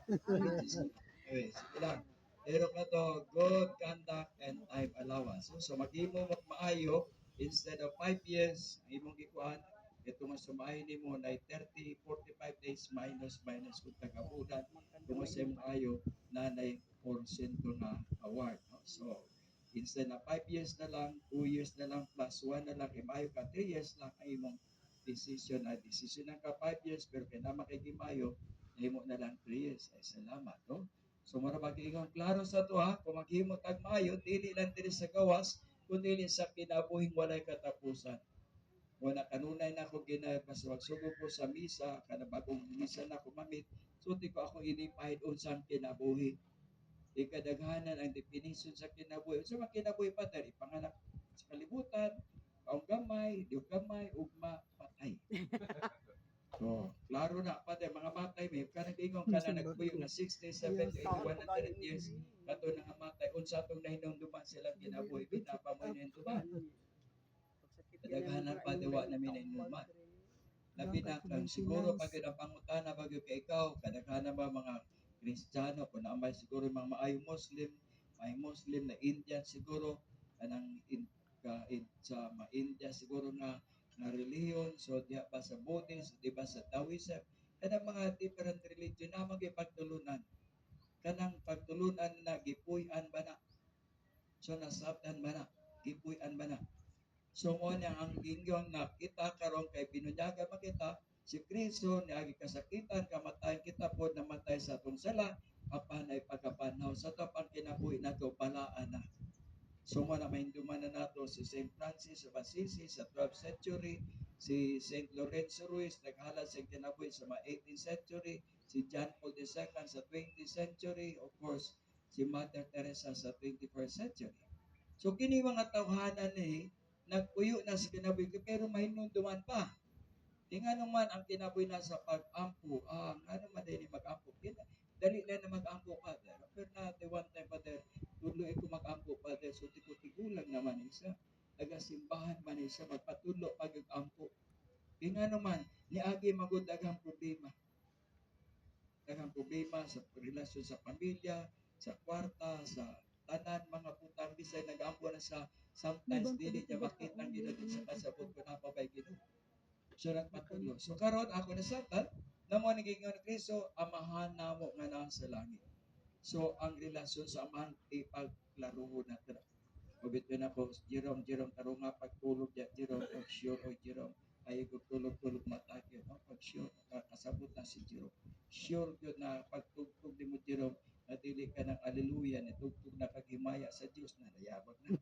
Okay, sige lang. Pero ka to, good conduct and time allowance. So maghimo mo maayo, instead of 5 years, ang imong gikuan, ito nga sumahay ni mo na 30, 45 days minus kung tagabulan, kung sa imong ayo, na 4% na award. No? So, instead na 5 years na lang, 2 years na lang, plus 1 na lang, imayo ka, 3 years lang ang imong decision na decision ka 5 years, pero kaya na makikimayo, himo na lang 3 years. Ay, salamat. No? So mura mag-ingon klaro sa to ha, kung maghimo tag maayo dili lang diri sa gawas, kundi sa kinabuhing walay katapusan. Wala kanunay na ako ginapaswag sugo ko sa misa, kada bagong misa na ko mamit, suti ko ako inipahid unsang kinabuhi. Ikadaghanan ang definition sa kinabuhi. Unsa man kinabuhi pa dali panganak sa kalibutan, kaong gamay, diog gamay, ugma, patay. Oh, klaro na pa mga matay may kanang ingon ka na nagpuyo na 60, 70, 80, 100 years kato na nga matay unsa tong nahinumduman silang kinabuhi binapamoy na hinduman kadaghanan pa diwa na minahinduman labi na kang siguro pag ang pangutana bagyo kay ikaw kadaghanan ba mga Kristiyano kung naamay siguro mga maayong Muslim may Muslim na Indian siguro kanang sa ma-India siguro na reliyon so diha pa sa Buddhist di ba sa Taoism kanang mga different religion na magipagtulunan kanang pagtulunan na gipuy-an ba na so nasabtan ba na gipuy-an ba na so mo na ang ingon na kita karon kay binunyaga makita si Kristo niagi kasakitan kamatayan kita pod namatay sa atong sala apan ay pagkapanhaw sa tapang kinabuhi nato balaan na. So na mainduman na nato si St. Francis of Assisi sa 12th century, si St. Lorenzo Ruiz naghalad sa kinabuhi sa 18th century, si John Paul II sa 20th century, of course, si Mother Teresa sa 21st century. So kini mga tawhanan ni nagpuyo na sa kinabuhi pero mahinumduman pa. Tingnan naman ang kinabuhi na sa pag-ampo. Ano man din mag-ampo. Dali lang na mag-ampo pa. Pero na, one time pa there, tuloy ko mag-ampo pa there. So, tigulang naman isa. Nagasimbahan man isa, magpatulo pag-ampo. Tingnan naman, niagi magudagang problema. Dagang problema sa relasyon sa pamilya, sa kwarta, sa tanan, mga putang bisay nag-ampo na sa sometimes dili niya makita ang ginadin sa kasabot ko na pabay Ginoo. So nagpatulo. So karon ako na satan, namo naging ni Kristo, amahan namo nga nasa langit. So ang relasyon sa amahan ipaglaruhon natin. Ubit na ako, Jerome, tarong nga pagtulog ya, Jerome, pag sure o Jerome, ay tulog matake, no? Pag sure, kasabot na si Jerome. Sure yun na pagtugtog ni mo Jerome, na dili ka ng aleluya, ni tugtog na kagimaya sa Diyos na nayabag na.